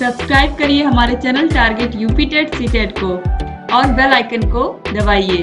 Subscribe करिए हमारे channel target UP TET CTET को और बेल आइकन को दबाइए।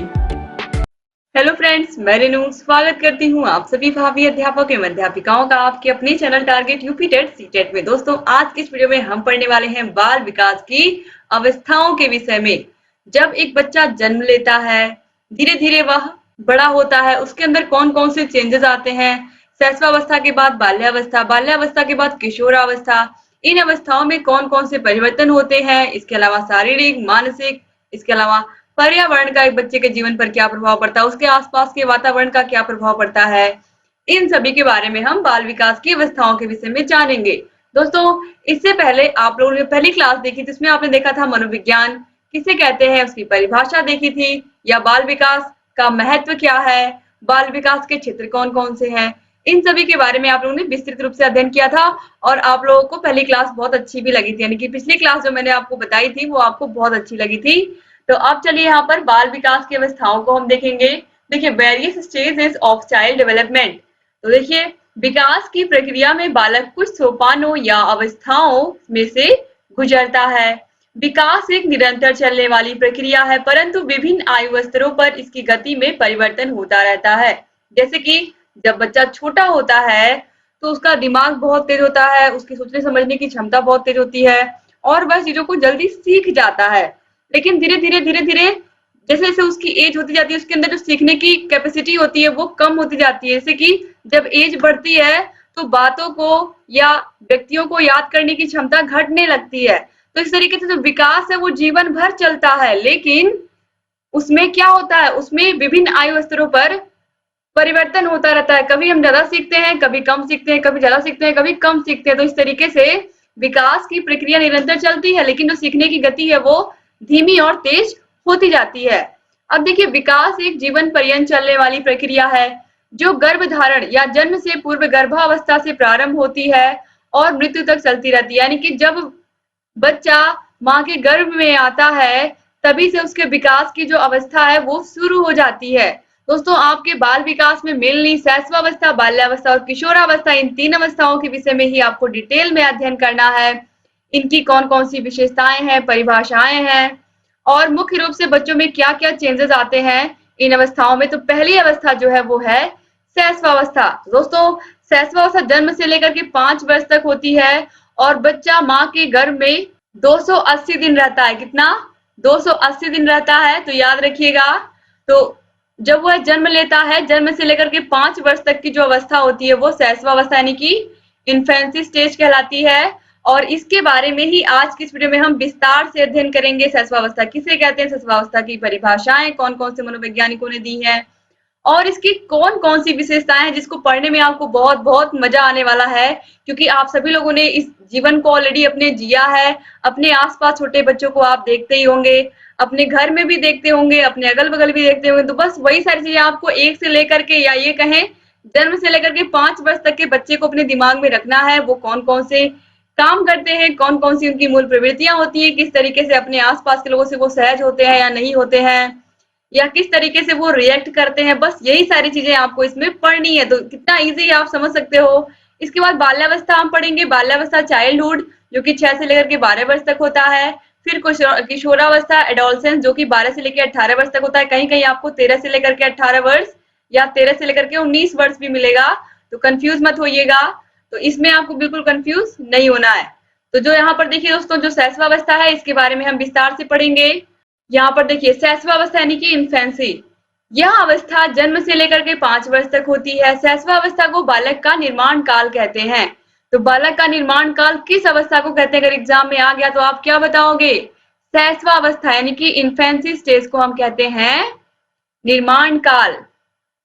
हेलो फ्रेंड्स, मैं रेनू स्वागत करती हूँ आप सभी भावी अध्यापक एवं अध्यापिकाओं का आपके अपने channel target UP TET CTET में। दोस्तों, आज की इस वीडियो में हम पढ़ने वाले हैं बाल विकास की अवस्थाओं के विषय में। जब एक बच्चा जन्म लेता है, धीरे धीरे वह बड़ा होता है, उसके अंदर कौन कौन से चेंजेस आते हैं। शैशवावस्था के बाद बाल्यावस्था, बाल्यावस्था के बाद किशोरावस्था, इन अवस्थाओं में कौन कौन से परिवर्तन होते हैं। इसके अलावा शारीरिक, मानसिक, इसके अलावा पर्यावरण का एक बच्चे के जीवन पर क्या प्रभाव पड़ता है, उसके आसपास के वातावरण का क्या प्रभाव पड़ता है। इन सभी के बारे में हम बाल विकास की अवस्थाओं के विषय में जानेंगे। दोस्तों, इससे पहले आप लोगों ने पहली क्लास देखी थी, जिसमें आपने देखा था मनोविज्ञान किसे कहते हैं, उसकी परिभाषा देखी थी, या बाल विकास का महत्व क्या है, बाल विकास के क्षेत्र कौन कौन से हैं। इन सभी के बारे में आप लोगों ने विस्तृत रूप से अध्ययन किया था और आप लोगों को पहली क्लास बहुत अच्छी भी लगी थी, यानी कि पिछली क्लास जो मैंने आपको बताई थी वो आपको बहुत अच्छी लगी थी। तो अब चलिए यहाँ पर बाल विकास की अवस्थाओं को हम देखेंगे। देखिए, various stages of child development. तो देखिए, विकास की प्रक्रिया में बालक कुछ सोपानों या अवस्थाओं में से गुजरता है। विकास एक निरंतर चलने वाली प्रक्रिया है, परंतु विभिन्न आयु स्तरों पर इसकी गति में परिवर्तन होता रहता है। जैसे कि जब बच्चा छोटा होता है तो उसका दिमाग बहुत तेज होता है, उसकी सोचने समझने की क्षमता बहुत तेज होती है और वह चीजों को जल्दी सीख जाता है। लेकिन धीरे धीरे जैसे जैसे उसकी एज होती जाती है, उसके अंदर जो सीखने की कैपेसिटी होती है वो कम होती जाती है। जैसे कि जब एज बढ़ती है तो बातों को या व्यक्तियों को याद करने की क्षमता घटने लगती है। तो इस तरीके से जो विकास है वो जीवन भर चलता है, लेकिन उसमें क्या होता है, उसमें विभिन्न आयु स्तरों पर परिवर्तन होता रहता है। कभी हम ज्यादा सीखते हैं, कभी कम सीखते हैं, कभी ज्यादा सीखते हैं, कभी कम सीखते हैं। तो इस तरीके से विकास की प्रक्रिया निरंतर चलती है, लेकिन जो सीखने की गति है वो धीमी और तेज होती जाती है। अब देखिए, विकास एक जीवन पर्यंत चलने वाली प्रक्रिया है जो गर्भधारण या जन्म से पूर्व गर्भावस्था से प्रारंभ होती है और मृत्यु तक चलती रहती है। यानी कि जब बच्चा माँ के गर्भ में आता है तभी से उसके विकास की जो अवस्था है वो शुरू हो जाती है। दोस्तों, आपके बाल विकास में मेनली शैशवावस्था, बाल्यावस्था और किशोरावस्था, इन तीन अवस्थाओं के विषय में ही आपको डिटेल में अध्ययन करना है। इनकी कौन कौन सी विशेषताएं हैं, परिभाषाएं हैं और मुख्य रूप से बच्चों में क्या क्या चेंजेस आते हैं इन अवस्थाओं में। तो पहली अवस्था जो है वो है शैशवावस्था। दोस्तों, शैशवावस्था जन्म से लेकर के 5 वर्ष तक होती है और बच्चा माँ के गर्भ में 280 दिन रहता है। कितना? 280 दिन रहता है। तो याद रखिएगा। तो जब वह जन्म लेता है, जन्म से लेकर के 5 वर्ष तक की जो अवस्था होती है वो शैशवावस्था यानी कि इन्फेंसी स्टेज कहलाती है। और इसके बारे में ही आज की इस वीडियो में हम विस्तार से अध्ययन करेंगे। शैशवावस्था किसे कहते हैं, शैशवावस्था की परिभाषाएं कौन कौन से मनोवैज्ञानिकों ने दी है और इसकी कौन कौन सी विशेषताएं हैं जिसको पढ़ने में आपको बहुत बहुत मजा आने वाला है, क्योंकि आप सभी लोगों ने इस जीवन को ऑलरेडी अपने जिया है। अपने आसपास छोटे बच्चों को आप देखते ही होंगे, अपने घर में भी देखते होंगे, अपने अगल बगल भी देखते होंगे। तो बस वही सारी चीजें आपको एक से लेकर के, या ये कहें जन्म से लेकर के 5 वर्ष तक के बच्चे को अपने दिमाग में रखना है। वो कौन कौन से काम करते हैं, कौन कौन सी उनकी मूल प्रवृत्तियां होती है, किस तरीके से अपने आसपास के लोगों से वो सहज होते हैं या नहीं होते हैं, या किस तरीके से वो रिएक्ट करते हैं। बस यही सारी चीजें आपको इसमें पढ़नी है। तो कितना इजी आप समझ सकते हो। इसके बाद बाल्यावस्था हम पढ़ेंगे। बाल्यावस्था चाइल्डहुड जो कि 6 से लेकर के 12 वर्ष तक होता है। फिर किशोरावस्था एडोलसेंस जो कि 12 से लेकर 18 वर्ष तक होता है। कहीं कहीं आपको 13 से लेकर के 18 वर्ष या 13 से लेकर के 19 वर्ष भी मिलेगा, तो कंफ्यूज मत होइएगा। तो इसमें आपको बिल्कुल कंफ्यूज नहीं होना है। तो जो यहाँ पर देखिए दोस्तों, जो शैशवावस्था है इसके बारे में हम विस्तार से पढ़ेंगे। यहाँ पर देखिए, शैशवावस्था यानी कि इन्फेंसी, यह अवस्था जन्म से लेकर के 5 वर्ष तक होती है। शैशवावस्था को बालक का निर्माण काल कहते हैं। तो बालक का निर्माण काल किस अवस्था को कहते हैं? अगर एग्जाम में आ गया तो आप क्या बताओगे? शैशवावस्था यानी कि इन्फेंसी स्टेज को हम कहते हैं निर्माण काल।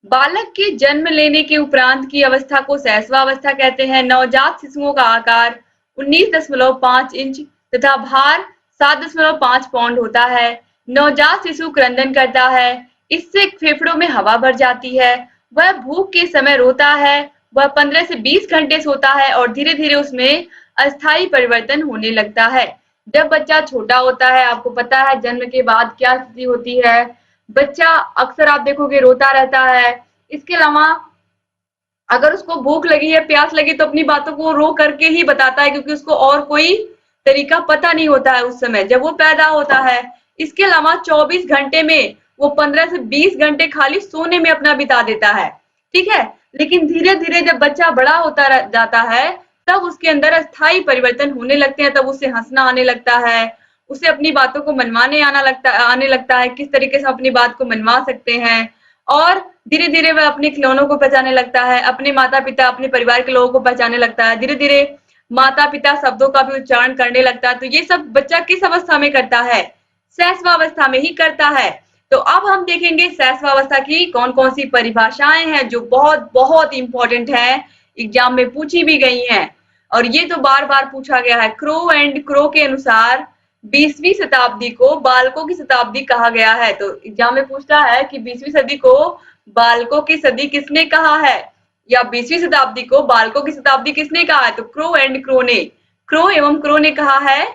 बालक के जन्म लेने के उपरांत की अवस्था को शैशवावस्था कहते हैं। नवजात शिशुओं का आकार 19.5 इंच तथा भार 7.5 पाउंड होता है। नवजात शिशु क्रंदन करता है, इससे फेफड़ों में हवा भर जाती है। वह भूख के समय रोता है। वह 15 से 20 घंटे सोता है और धीरे धीरे उसमें अस्थायी परिवर्तन होने लगता है। जब बच्चा छोटा होता है, आपको पता है जन्म के बाद क्या स्थिति होती है, बच्चा अक्सर आप देखोगे रोता रहता है। इसके अलावा अगर उसको भूख लगी है, प्यास लगी, तो अपनी बातों को रो करके ही बताता है, क्योंकि उसको और कोई तरीका पता नहीं होता है उस समय जब वो पैदा होता है। इसके अलावा 24 घंटे में वो 15 से 20 घंटे खाली सोने में अपना बिता देता है, ठीक है। लेकिन धीरे धीरे जब बच्चा बड़ा होता जाता है, तब उसके अंदर अस्थायी परिवर्तन होने लगते हैं। तब उसे हंसना आने लगता है, उसे अपनी बातों को मनवाने आने लगता है, किस तरीके से अपनी बात को मनवा सकते हैं। और धीरे धीरे वह अपने खिलौनों को पहचानने लगता है, अपने माता पिता, अपने परिवार के लोगों को पहचानने लगता है। धीरे धीरे माता पिता शब्दों का भी उच्चारण करने लगता है। तो ये सब बच्चा किस अवस्था में करता है? शैशवावस्था में ही करता है। तो अब हम देखेंगे शैशवावस्था की कौन कौन सी परिभाषाएं हैं जो बहुत बहुत इंपॉर्टेंट है, एग्जाम में पूछी भी गई हैं। और ये तो बार बार पूछा गया है। क्रो एंड क्रो के अनुसार 20वीं शताब्दी को बालकों की शताब्दी कहा गया है। तो एग्जाम में पूछता है कि 20वीं सदी को बालकों की सदी किसने कहा है, या 20वीं शताब्दी को बालकों की शताब्दी किसने कहा है? तो क्रो एंड क्रो ने, क्रो एवं क्रो ने कहा है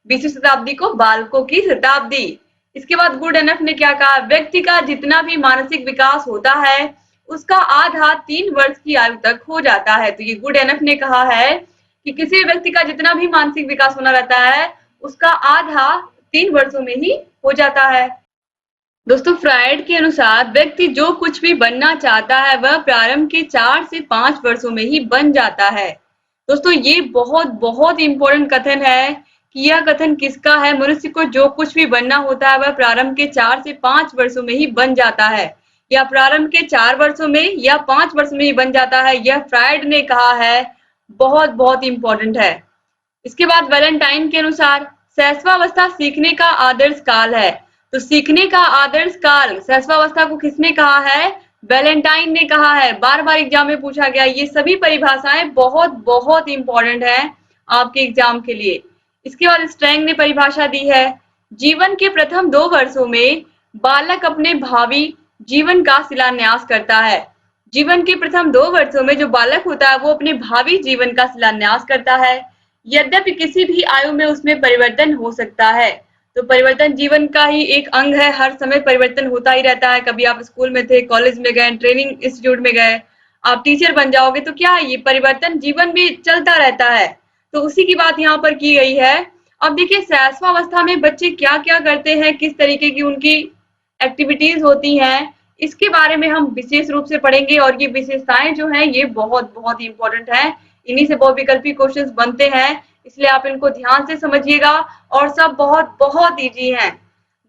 20वीं शताब्दी को बालकों की शताब्दी। इसके बाद गुड एनफ ने क्या कहा? व्यक्ति का जितना भी मानसिक विकास होता है उसका आधा 3 वर्ष की आयु तक हो जाता है। तो ये गुड एनफ ने कहा है कि किसी भी व्यक्ति का जितना भी मानसिक विकास होना रहता है उसका आधा 3 वर्षों में ही हो जाता है। दोस्तों फ्रायड के अनुसार व्यक्ति जो कुछ भी बनना चाहता है वह प्रारंभ के 4 से 5 वर्षों में ही बन जाता है। दोस्तों ये बहुत बहुत इंपॉर्टेंट कथन है कि यह कथन किसका है? मनुष्य को जो कुछ भी बनना होता है वह प्रारंभ के 4 से 5 वर्षों में ही बन जाता है, या प्रारंभ के 4 वर्षों में या 5 वर्ष में ही बन जाता है। यह फ्रायड ने कहा है, बहुत बहुत इंपॉर्टेंट है। इसके बाद वैलेंटाइन के अनुसार शैशवावस्था सीखने का आदर्श काल है। तो सीखने का आदर्श काल शैशवावस्था को किसने कहा है? वैलेंटाइन ने कहा है। बार बार एग्जाम में पूछा गया। ये सभी परिभाषाएं बहुत बहुत इंपॉर्टेंट है आपके एग्जाम के लिए। इसके बाद स्ट्रैंग ने परिभाषा दी है, जीवन के प्रथम 2 वर्षों में बालक अपने भावी जीवन का शिलान्यास करता है। जीवन के प्रथम 2 वर्षों में जो बालक होता है वो अपने भावी जीवन का शिलान्यास करता है। यद्यपि किसी भी आयु में उसमें परिवर्तन हो सकता है। तो परिवर्तन जीवन का ही एक अंग है, हर समय परिवर्तन होता ही रहता है। कभी आप स्कूल में थे, कॉलेज में गए, ट्रेनिंग इंस्टीट्यूट में गए, आप टीचर बन जाओगे तो क्या है, ये परिवर्तन जीवन में चलता रहता है। तो उसी की बात यहाँ पर की गई है। अब देखिए शैशवावस्था में बच्चे क्या क्या करते हैं, किस तरीके की उनकी एक्टिविटीज होती हैं, इसके बारे में हम विशेष रूप से पढ़ेंगे। और ये विशेषताएं जो हैं ये बहुत बहुत इंपॉर्टेंट है। इन्हीं से बहुविकल्पी क्वेश्चंस बनते हैं, इसलिए आप इनको ध्यान से समझिएगा। और सब बहुत बहुत इजी हैं।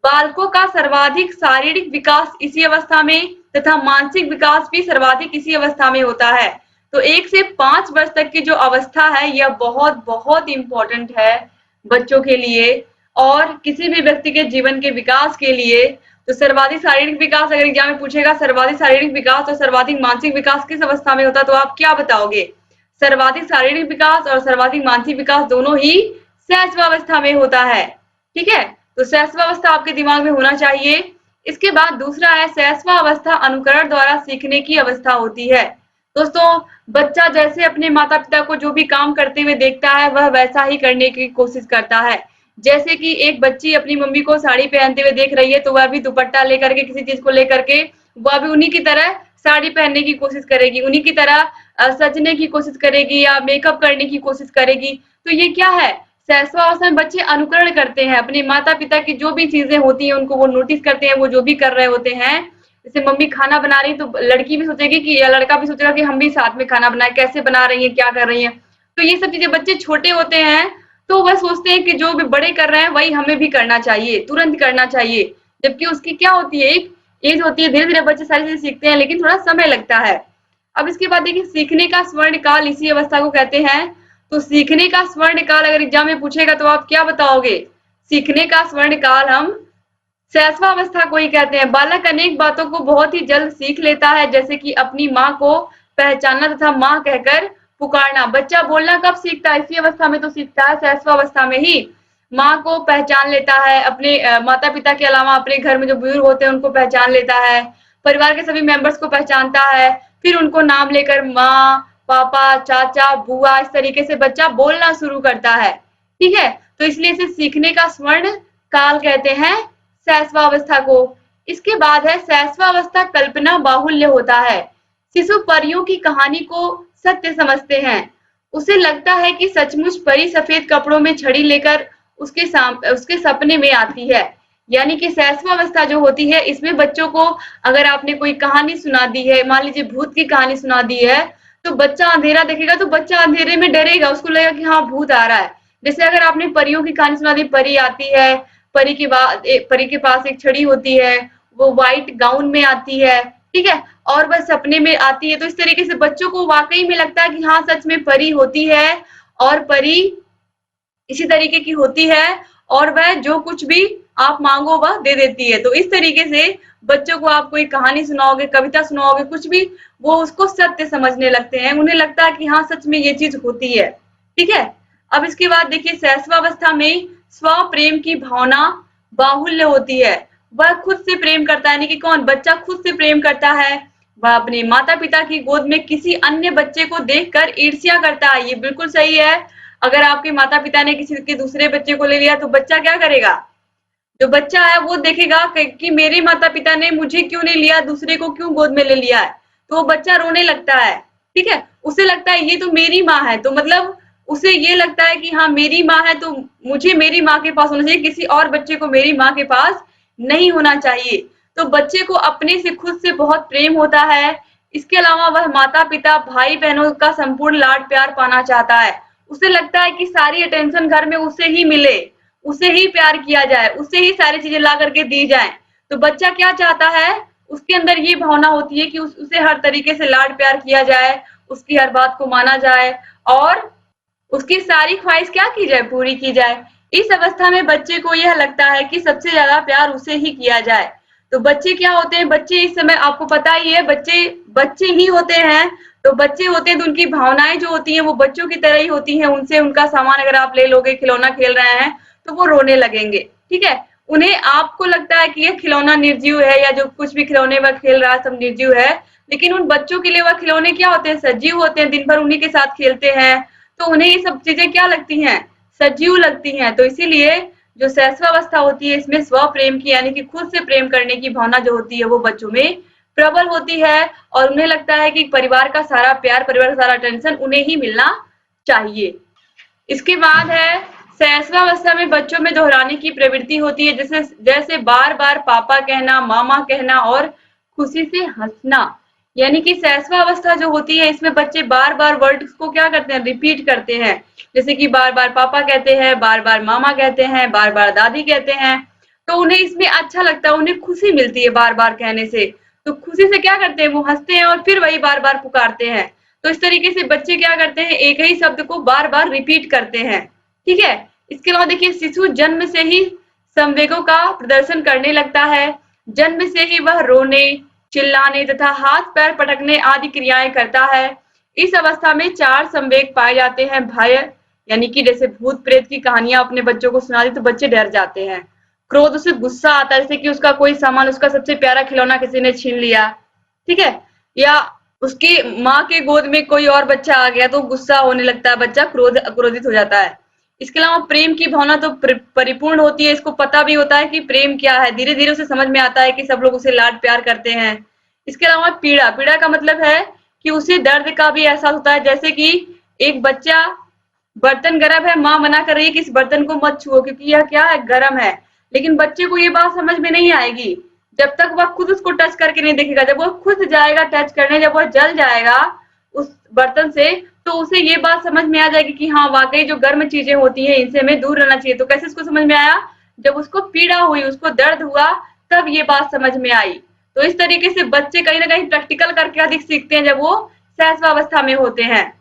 बालकों का सर्वाधिक शारीरिक विकास इसी अवस्था में तथा मानसिक विकास भी सर्वाधिक इसी अवस्था में होता है। तो 1 से 5 वर्ष तक की जो अवस्था है यह बहुत बहुत इंपॉर्टेंट है बच्चों के लिए और किसी भी व्यक्ति के जीवन के विकास के लिए। तो सर्वाधिक शारीरिक विकास अगर एग्जाम में पूछेगा, सर्वाधिक शारीरिक विकास और सर्वाधिक मानसिक विकास किस अवस्था में होता है, तो आप क्या बताओगे? सर्वाधिक शारीरिक विकास और सर्वाधिक मानसिक विकास दोनों ही शैशवावस्था में होता है, ठीक है। तो शैशवावस्था आपके दिमाग में होना चाहिए। इसके बाद दूसरा है शैशवावस्था अनुकरण द्वारा सीखने की अवस्था होती है। दोस्तों बच्चा जैसे अपने माता पिता को जो भी काम करते हुए देखता है वह वैसा ही करने की कोशिश करता है। जैसे कि एक बच्ची अपनी मम्मी को साड़ी पहनते हुए देख रही है तो वह भी दुपट्टा लेकर के, किसी चीज को लेकर के वह भी उन्हीं की तरह साड़ी पहनने की कोशिश करेगी, उन्हीं की तरह सजने की कोशिश करेगी या मेकअप करने की कोशिश करेगी। तो ये क्या है? शैशवावस्था में बच्चे अनुकरण करते हैं, अपने माता पिता की जो भी चीजें होती हैं उनको वो नोटिस करते हैं, वो जो भी कर रहे होते हैं। जैसे मम्मी खाना बना रही तो लड़की भी सोचेगी कि, या लड़का भी सोचेगा कि हम भी साथ में खाना बनाए, कैसे बना रही है, क्या कर रही है। तो ये सब चीजें बच्चे छोटे होते हैं तो वह सोचते हैं कि जो भी बड़े कर रहे हैं वही हमें भी करना चाहिए, तुरंत करना चाहिए। जबकि उसकी क्या होती है, एक एज होती है, धीरे धीरे बच्चे सारी चीजें सीखते हैं लेकिन थोड़ा समय लगता है। अब इसके बाद देखिए सीखने का स्वर्ण काल इसी अवस्था को कहते हैं। तो सीखने का स्वर्ण काल अगर एग्जाम में पूछेगा तो आप क्या बताओगे? सीखने का स्वर्ण काल हम शैशवावस्था को ही कहते हैं। बालक अनेक बातों को बहुत ही जल्द सीख लेता है, जैसे कि अपनी माँ को पहचानना तथा माँ कहकर पुकारना। बच्चा बोलना कब सीखता है? इसी अवस्था में तो सीखता है, शैशवावस्था में ही। माँ को पहचान लेता है, अपने माता पिता के अलावा अपने घर में जो बुजुर्ग होते हैं उनको पहचान लेता है, परिवार के सभी मेंबर्स को पहचानता है, फिर उनको नाम लेकर माँ, पापा, चाचा, बुआ, इस तरीके से बच्चा बोलना शुरू करता है, ठीक है। तो इसलिए इसे सीखने का स्वर्ण काल कहते हैं शैशवावस्था को। इसके बाद है शैशवावस्था कल्पना बाहुल्य होता है। शिशु परियों की कहानी को सत्य समझते हैं, उसे लगता है कि सचमुच परी सफेद कपड़ों में छड़ी लेकर उसके सपने में आती है। यानी कि शैशवावस्था जो होती है, इसमें बच्चों को अगर आपने कोई कहानी सुना दी है, मान लीजिए भूत की कहानी सुना दी है, तो बच्चा अंधेरा देखेगा तो बच्चा अंधेरे में डरेगा, उसको लगेगा कि हाँ भूत आ रहा है। जैसे अगर आपने परियों की कहानी सुना दी, परी आती है, परी के पास एक छड़ी होती है, वो व्हाइट गाउन में आती है, ठीक है, और वह सपने में आती है, तो इस तरीके से बच्चों को वाकई में लगता है कि हाँ सच में परी होती है और परी इसी तरीके की होती है और वह जो कुछ भी आप मांगो वह दे देती है। तो इस तरीके से बच्चों को आप कोई कहानी सुनाओगे, कविता सुनाओगे, कुछ भी, वो उसको सत्य समझने लगते हैं, उन्हें लगता है कि हाँ सच में ये चीज होती है, ठीक है। अब इसके बाद देखिए शैशवावस्था में स्व प्रेम की भावना बाहुल्य होती है। वह खुद से प्रेम करता है, यानी कि कौन, बच्चा खुद से प्रेम करता है। वह अपने माता पिता की गोद में किसी अन्य बच्चे को देखकर ईर्ष्या करता है। ये बिल्कुल सही है। अगर आपके माता पिता ने किसी के दूसरे बच्चे को ले लिया तो बच्चा क्या करेगा, जो बच्चा है वो देखेगा कि मेरे माता पिता ने मुझे क्यों नहीं लिया, दूसरे को क्यों गोद में ले लिया है, तो वो बच्चा रोने लगता है, ठीक है। उसे लगता है ये तो मेरी माँ है, तो मतलब उसे ये लगता है कि हाँ मेरी माँ है तो मुझे मेरी माँ के पास होना चाहिए, किसी और बच्चे को मेरी माँ के पास नहीं होना चाहिए। तो बच्चे को अपने से खुद से बहुत प्रेम होता है। इसके अलावा वह माता पिता भाई बहनों का संपूर्ण लाड प्यार पाना चाहता है। उसे लगता है कि सारी अटेंशन घर में उसे ही मिले, उसे ही प्यार किया जाए, उसे ही सारी चीजें ला करके दी जाए। तो बच्चा क्या चाहता है, उसके अंदर ये भावना होती है कि उसे हर तरीके से लाड प्यार किया जाए, उसकी हर बात को माना जाए और उसकी सारी ख्वाहिश क्या की जाए, पूरी की जाए। इस अवस्था में बच्चे को यह लगता है कि सबसे ज्यादा प्यार उसे ही किया जाए। तो बच्चे क्या होते हैं, बच्चे इस समय आपको पता ही है, बच्चे बच्चे ही होते हैं। तो बच्चे होते हैं तो उनकी भावनाएं जो होती हैं वो बच्चों की तरह ही होती हैं। उनसे उनका सामान अगर आप ले लोगे, खिलौना खेल रहे हैं तो वो रोने लगेंगे, ठीक है। उन्हें आपको लगता है कि ये खिलौना निर्जीव है या जो कुछ भी खिलौने वह खेल रहा है सब निर्जीव है, लेकिन उन बच्चों के लिए वह खिलौने क्या होते हैं, सजीव होते हैं। दिन भर उन्हीं के साथ खेलते हैं, तो उन्हें ये सब चीजें क्या लगती हैं, सजीव लगती हैं। तो इसीलिए जो शैशवावस्था होती है इसमें स्व प्रेम की, यानी कि खुद से प्रेम करने की भावना जो होती है वो बच्चों में प्रबल होती है और उन्हें लगता है कि परिवार का सारा प्यार, परिवार का सारा अटेंशन उन्हें ही मिलना चाहिए। इसके बाद है शैशवावस्था में बच्चों में दोहराने की प्रवृत्ति होती है, जैसे जैसे बार बार पापा कहना, मामा कहना और खुशी से हंसना। यानी कि शैशवावस्था जो होती है इसमें बच्चे बार बार वर्ड्स को क्या करते हैं, रिपीट करते हैं। जैसे कि बार बार पापा कहते हैं, बार बार मामा कहते हैं, बार बार दादी कहते हैं। तो उन्हें इसमें अच्छा लगता है, उन्हें खुशी मिलती है बार बार कहने से। तो खुशी से क्या करते हैं, वो हंसते हैं और फिर वही बार बार पुकारते हैं। तो इस तरीके से बच्चे क्या करते हैं, एक ही शब्द को बार बार रिपीट करते हैं, ठीक है। इसके अलावा देखिए शिशु जन्म से ही संवेगों का प्रदर्शन करने लगता है। जन्म से ही वह रोने, चिल्लाने तथा हाथ पैर पटकने आदि क्रियाएं करता है। इस अवस्था में 4 संवेग पाए जाते हैं। भय, यानी कि जैसे भूत प्रेत की कहानियां अपने बच्चों को सुना दी तो बच्चे डर जाते हैं। क्रोध, उसे गुस्सा आता है, जैसे कि उसका कोई सामान, उसका सबसे प्यारा खिलौना किसी ने छीन लिया, ठीक है, या उसकी माँ के गोद में कोई और बच्चा आ गया तो गुस्सा होने लगता है, बच्चा क्रोधित हो जाता है। इसके अलावा प्रेम की भावना तो परिपूर्ण होती है, इसको पता भी होता है कि प्रेम क्या है, धीरे धीरे उसे समझ में आता है कि सब लोग उसे लाड प्यार करते हैं। इसके अलावा पीड़ा, पीड़ा का मतलब है कि उसे दर्द का भी एहसास होता है। जैसे कि एक बच्चा, बर्तन गर्म है, माँ मना कर रही है कि इस बर्तन को मत छुओ क्योंकि यह क्या है, गर्म है, लेकिन बच्चे को ये बात समझ में नहीं आएगी जब तक वह खुद उसको टच करके नहीं देखेगा। जब वो खुद जाएगा टच करने, जब वह जल जाएगा उस बर्तन से, तो उसे ये बात समझ में आ जाएगी कि हाँ वाकई जो गर्म चीजें होती हैं इनसे हमें दूर रहना चाहिए। तो कैसे इसको समझ में आया, जब उसको पीड़ा हुई, उसको दर्द हुआ, तब ये बात समझ में आई। तो इस तरीके से बच्चे कहीं ना कहीं प्रैक्टिकल करके अधिक सीखते हैं जब वो शैशवावस्था में होते हैं।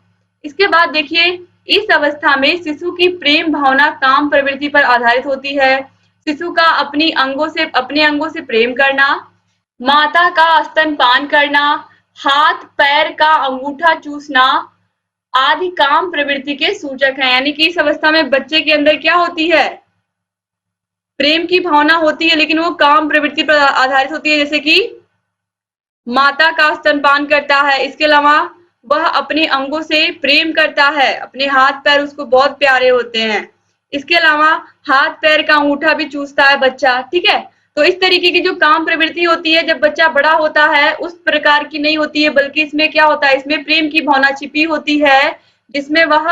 इसके बाद देखिए इस अवस्था में शिशु की प्रेम भावना काम प्रवृत्ति पर आधारित होती है। शिशु का अपने अंगों से प्रेम करना, माता का स्तनपान करना, हाथ पैर का अंगूठा चूसना आदि काम प्रवृत्ति के सूचक हैं। यानी कि इस अवस्था में बच्चे के अंदर क्या होती है, प्रेम की भावना होती है, लेकिन वो काम प्रवृत्ति पर आधारित होती है। जैसे कि माता का स्तनपान करता है, इसके अलावा वह अपने अंगों से प्रेम करता है, अपने हाथ पैर उसको बहुत प्यारे होते हैं। इसके अलावा हाथ पैर का अंगूठा भी चूसता है बच्चा, ठीक है। तो इस तरीके की जो काम प्रवृत्ति होती है जब बच्चा बड़ा होता है उस प्रकार की नहीं होती है, बल्कि इसमें क्या होता है, इसमें प्रेम की भावना छिपी होती है जिसमें वह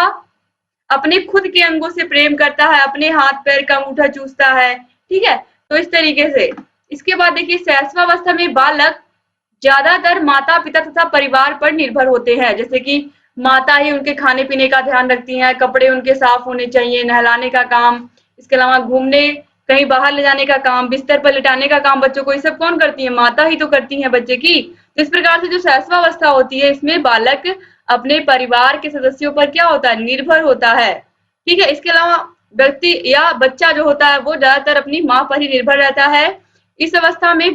अपने खुद के अंगों से प्रेम करता है, अपने हाथ पैर का अंगूठा चूसता है, ठीक है। तो इस तरीके से इसके बाद देखिए शैशवावस्था में बालक ज्यादातर माता पिता तथा परिवार पर निर्भर होते हैं, जैसे कि माता ही उनके खाने पीने का ध्यान रखती हैं, कपड़े उनके साफ होने चाहिए, नहलाने का काम, इसके अलावा घूमने कहीं बाहर ले जाने का काम, बिस्तर पर लिटाने का काम बच्चों को, ये सब कौन करती है? माता ही तो करती है बच्चे की। तो इस प्रकार से जो शैशवावस्था होती है इसमें बालक अपने परिवार के सदस्यों पर क्या होता है? निर्भर होता है, ठीक है। इसके अलावा व्यक्ति या बच्चा जो होता है वो ज्यादातर अपनी माँ पर ही निर्भर रहता है। इस अवस्था में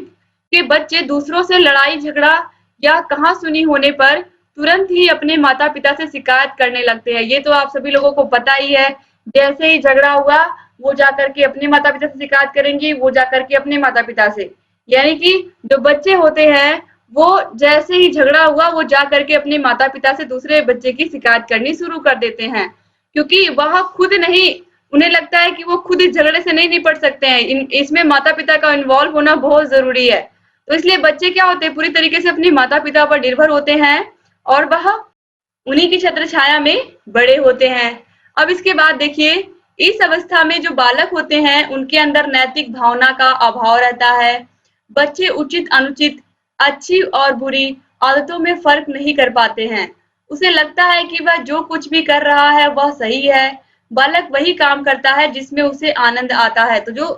के बच्चे दूसरों से लड़ाई झगड़ा या कहा सुनी होने पर तुरंत ही अपने माता पिता से शिकायत करने लगते हैं। ये तो आप सभी लोगों को पता ही है, जैसे ही झगड़ा हुआ वो जाकर के अपने माता पिता से शिकायत करेंगी, वो जाकर के अपने माता पिता से, यानी कि जो बच्चे होते हैं वो जैसे ही झगड़ा हुआ वो जा करके अपने माता पिता से दूसरे बच्चे की शिकायत करनी शुरू कर देते हैं, क्योंकि वह खुद नहीं, उन्हें लगता है कि वो खुद इस झगड़े से नहीं निपट सकते हैं, इसमें माता पिता का इन्वॉल्व होना बहुत जरूरी है। तो इसलिए बच्चे क्या होते हैं? पूरी तरीके से अपने माता पिता पर निर्भर होते हैं और वह उन्हीं की छत्र छाया में बड़े होते हैं। अब इसके बाद देखिए इस अवस्था में जो बालक होते हैं उनके अंदर नैतिक भावना का अभाव रहता है। बच्चे उचित अनुचित, अच्छी और बुरी आदतों में फर्क नहीं कर पाते हैं। उसे लगता है कि वह जो कुछ भी कर रहा है वह सही है। बालक वही काम करता है जिसमें उसे आनंद आता है। तो जो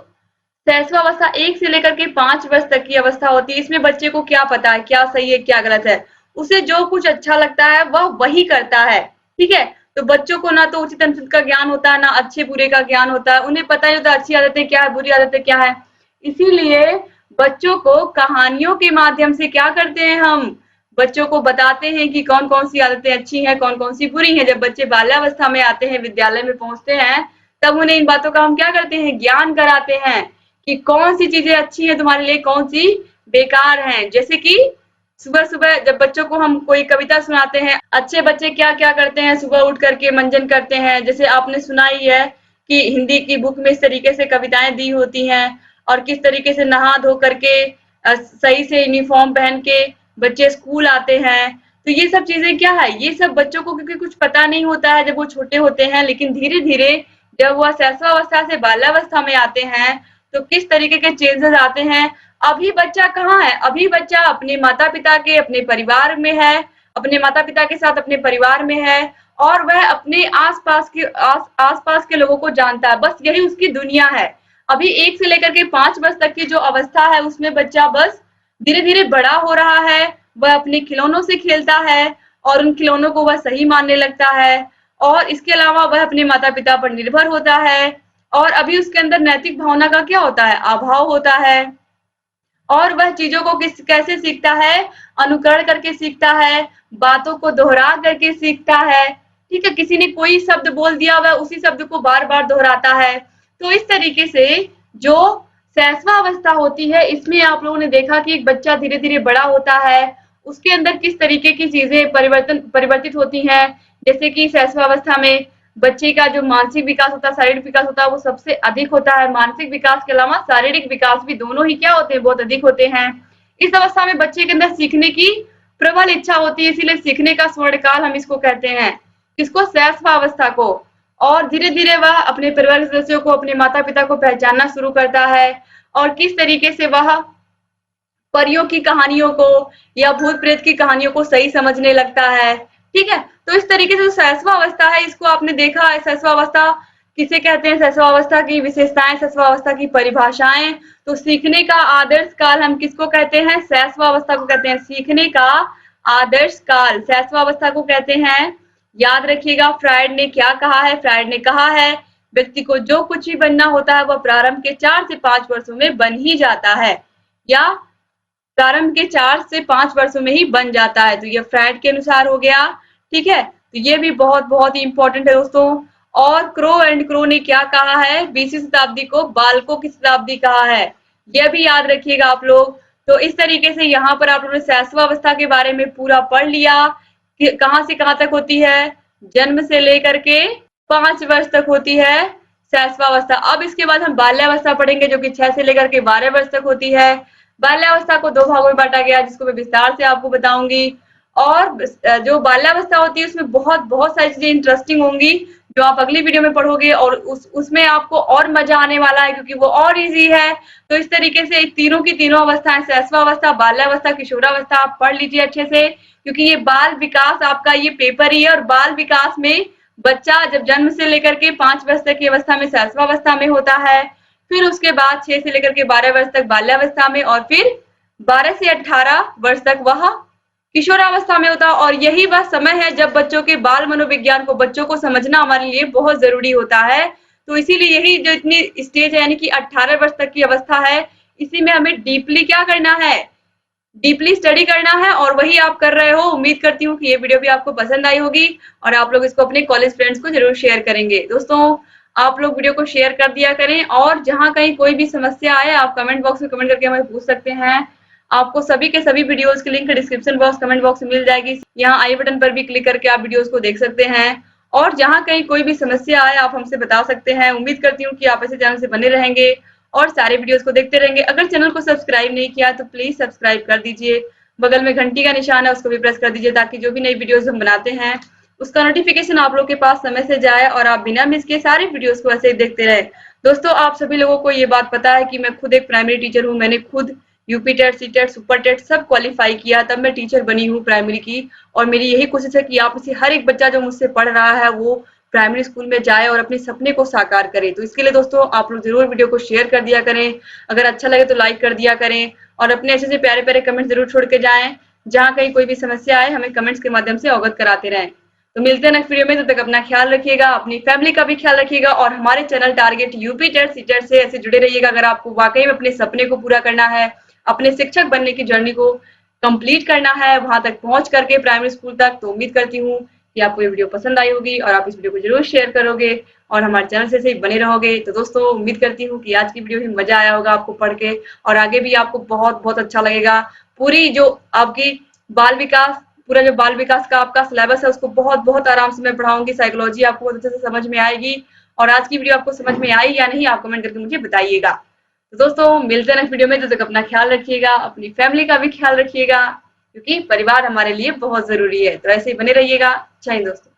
शैशवावस्था 1 से लेकर के 5 वर्ष तक की अवस्था होती है, इसमें बच्चे को क्या पता है क्या सही है क्या गलत है, उसे जो कुछ अच्छा लगता है वह वही करता है, ठीक है। तो बच्चों को ना तो उचित अनुचित का ज्ञान होता है, ना अच्छे बुरे का ज्ञान होता है, उन्हें पता ही होता है अच्छी आदतें क्या है, बुरी आदतें क्या है। इसीलिए बच्चों को कहानियों के माध्यम से क्या करते हैं, हम बच्चों को बताते हैं कि कौन कौन सी आदतें अच्छी हैं, कौन कौन सी बुरी हैं। जब बच्चे बाल्यावस्था में आते हैं, विद्यालय में पहुंचते हैं, तब उन्हें इन बातों का हम क्या करते हैं? ज्ञान कराते हैं कि कौन सी चीजें अच्छी हैं तुम्हारे लिए, कौन सी बेकार हैं। जैसे कि सुबह सुबह जब बच्चों को हम कोई कविता सुनाते हैं, अच्छे बच्चे क्या क्या करते हैं? सुबह उठ करके मंजन करते हैं। जैसे आपने सुना ही है कि हिंदी की बुक में इस तरीके से कविताएं दी होती हैं, और किस तरीके से नहा धो करके सही से यूनिफॉर्म पहन के बच्चे स्कूल आते हैं। तो ये सब चीजें क्या है? ये सब बच्चों को क्योंकि कुछ पता नहीं होता है जब वो छोटे होते हैं, लेकिन धीरे धीरे जब वह शैशवावस्था से बाल्यावस्था में आते हैं तो किस तरीके के चेंजेस आते हैं। अभी बच्चा कहाँ है? अभी बच्चा अपने माता पिता के, अपने परिवार में है, अपने माता पिता के साथ अपने परिवार में है, और वह अपने आस-पास के लोगों को जानता है, बस यही उसकी दुनिया है। अभी 1 से लेकर के 5 वर्ष तक की जो अवस्था है उसमें बच्चा बस धीरे धीरे बड़ा हो रहा है, वह अपने खिलौनों से खेलता है और उन खिलौनों को वह सही मानने लगता है, और इसके अलावा वह अपने माता पिता पर निर्भर होता है, और अभी उसके अंदर नैतिक भावना का क्या होता है? अभाव होता है। और वह चीजों को कैसे सीखता है? अनुकरण करके सीखता है, बातों को दोहरा करके सीखता है, ठीक है। किसी ने कोई शब्द बोल दिया, वह उसी शब्द को बार बार दोहराता है। तो इस तरीके से जो शैशवावस्था होती है इसमें आप लोगों ने देखा कि एक बच्चा धीरे धीरे बड़ा होता है, उसके अंदर किस तरीके की चीजें परिवर्तित होती हैं। जैसे कि शैशवावस्था में बच्चे का जो मानसिक विकास होता है, शारीरिक विकास होता है, वो सबसे अधिक होता है। मानसिक विकास के अलावा शारीरिक विकास भी दोनों ही क्या होते हैं? बहुत अधिक होते हैं। इस अवस्था में बच्चे के अंदर सीखने की प्रबल इच्छा होती है, इसीलिए सीखने का स्वर्णकाल हम इसको कहते हैं। किसको? शैशवावस्था को। और धीरे धीरे वह अपने परिवार के सदस्यों को, अपने माता पिता को पहचानना शुरू करता है, और किस तरीके से वह परियों की कहानियों को या भूत प्रेत की कहानियों को सही समझने लगता है, ठीक है। तो इस तरीके से जो शैशवावस्था है इसको आपने देखा है। शैशवावस्था किसे कहते हैं? शैशवावस्था की विशेषताएं, शैशवावस्था की परिभाषाएं। तो सीखने का आदर्श काल हम किसको कहते हैं? शैशवावस्था को कहते हैं। सीखने का आदर्श काल शैशवावस्था को कहते हैं। याद रखिएगा फ्रायड ने क्या कहा है? फ्रायड ने कहा है व्यक्ति को जो कुछ भी बनना होता है वह प्रारंभ के 4 से 5 वर्षों में बन ही जाता है, या प्रारंभ के 4 से 5 वर्षों में ही बन जाता है। तो ये फ्रायड के अनुसार हो गया, ठीक है। तो ये भी बहुत बहुत ही इंपॉर्टेंट है दोस्तों। और क्रो एंड क्रो ने क्या कहा है? 20वीं शताब्दी को बालकों की शताब्दी कहा है, यह भी याद रखिएगा आप लोग। तो इस तरीके से यहाँ पर आप लोगों ने शैशवावस्था के बारे में पूरा पढ़ लिया कि कहाँ से कहाँ तक होती है। जन्म से लेकर के 5 वर्ष तक होती है शैशवावस्था। अब इसके बाद हम बाल्यावस्था पढ़ेंगे जो कि 6 से लेकर के 12 वर्ष तक होती है। बाल्यावस्था को 2 भागों में बांटा गया जिसको मैं विस्तार से आपको बताऊंगी। और जो बाल्यावस्था होती है उसमें बहुत बहुत सारी चीजें इंटरेस्टिंग होंगी जो आप अगली वीडियो में पढ़ोगे, और उसमें आपको और मजा आने वाला है क्योंकि वो और इजी है। तो इस तरीके से तीनों की तीनों अवस्थाएं, शैशवावस्था, बाल्यावस्था, किशोरावस्था, आप पढ़ लीजिए अच्छे से, क्योंकि ये बाल विकास आपका ये पेपर ही है। और बाल विकास में बच्चा जब जन्म से लेकर के 5 वर्ष तक की अवस्था में शैशवावस्था में होता है, फिर उसके बाद 6 से लेकर के 12 वर्ष तक बाल्यावस्था में, और फिर 12 से 18 वर्ष तक वह किशोरावस्था में होता है। और यही वह समय है जब बच्चों के बाल मनोविज्ञान को, बच्चों को समझना हमारे लिए बहुत जरूरी होता है। तो इसीलिए यही जो इतनी स्टेज है यानी कि 18 वर्ष तक की अवस्था है, इसी में हमें डीपली क्या करना है, डीपली स्टडी करना है, और वही आप कर रहे हो। उम्मीद करती हूँ कि ये वीडियो भी आपको पसंद आई होगी और आप लोग इसको अपने कॉलेज फ्रेंड्स को जरूर शेयर करेंगे। दोस्तों, आप लोग वीडियो को शेयर कर दिया करें, और जहां कहीं कोई भी समस्या आए आप कमेंट बॉक्स में कमेंट करके हमें पूछ सकते हैं। आपको सभी के सभी वीडियोस की link description box, comment box में मिल जाएगी। यहाँ आई बटन पर भी क्लिक करके आप वीडियोस को देख सकते हैं, और जहां कहीं कोई भी समस्या आए आप हमसे बता सकते हैं। उम्मीद करती हूँ कि आप ऐसे चैनल से बने रहेंगे और सारे वीडियोस को देखते रहेंगे। अगर चैनल को सब्सक्राइब नहीं किया तो प्लीज सब्सक्राइब कर दीजिए, बगल में घंटी का निशान है उसको भी प्रेस कर दीजिए, ताकि जो भी नई वीडियोस हम बनाते हैं उसका नोटिफिकेशन आप लोग के पास समय से जाए और आप बिना मिस किए सारे वीडियोस को ऐसे ही देखते रहे। दोस्तों, आप सभी लोगों को ये बात पता है कि मैं खुद एक प्राइमरी टीचर हूँ। मैंने खुद UP TET, C TET, super TET सब क्वालिफाई किया, तब मैं टीचर बनी हूँ प्राइमरी की। और मेरी यही कोशिश है कि आप में से हर एक बच्चा जो मुझसे पढ़ रहा है वो प्राइमरी स्कूल में जाए और अपने सपने को साकार करे। तो इसके लिए दोस्तों आप लोग जरूर वीडियो को शेयर कर दिया करें, अगर अच्छा लगे तो लाइक कर दिया करें, और अपने अच्छे से प्यारे प्यारे कमेंट जरूर छोड़ के जाएं। जहां कहीं कोई भी समस्या आए हमें कमेंट्स के माध्यम से अवगत कराते रहें। तो मिलते हैं नेक्स्ट वीडियो में, तब तक अपना ख्याल रखिएगा, अपनी फैमिली का भी ख्याल रखिएगा, और हमारे channel target UP TET, C TET से ऐसे जुड़े रहिएगा। अगर आपको वाकई में अपने सपने को पूरा करना है, अपने शिक्षक बनने की जर्नी को कंप्लीट करना है, वहां तक पहुंच करके प्राइमरी स्कूल तक, तो उम्मीद करती हूँ कि आपको ये वीडियो पसंद आई होगी और आप इस वीडियो को जरूर शेयर करोगे और हमारे चैनल से ही बने रहोगे। तो दोस्तों, उम्मीद करती हूँ कि आज की वीडियो भी मजा आया होगा आपको पढ़ के, और आगे भी आपको बहुत बहुत अच्छा लगेगा। पूरी जो आपकी बाल विकास, पूरा जो बाल विकास का आपका सिलेबस है उसको बहुत बहुत आराम से मैं पढ़ाऊंगी। साइकोलॉजी आपको बहुत अच्छे से समझ में आएगी। और आज की वीडियो आपको समझ में आई या नहीं आप कमेंट करके मुझे बताइएगा। तो दोस्तों, मिलते हैं नेक्स्ट वीडियो में, तब तक अपना ख्याल रखिएगा, अपनी फैमिली का भी ख्याल रखिएगा, क्योंकि परिवार हमारे लिए बहुत जरूरी है। तो ऐसे ही बने रहिएगा। जय हिंद दोस्तों।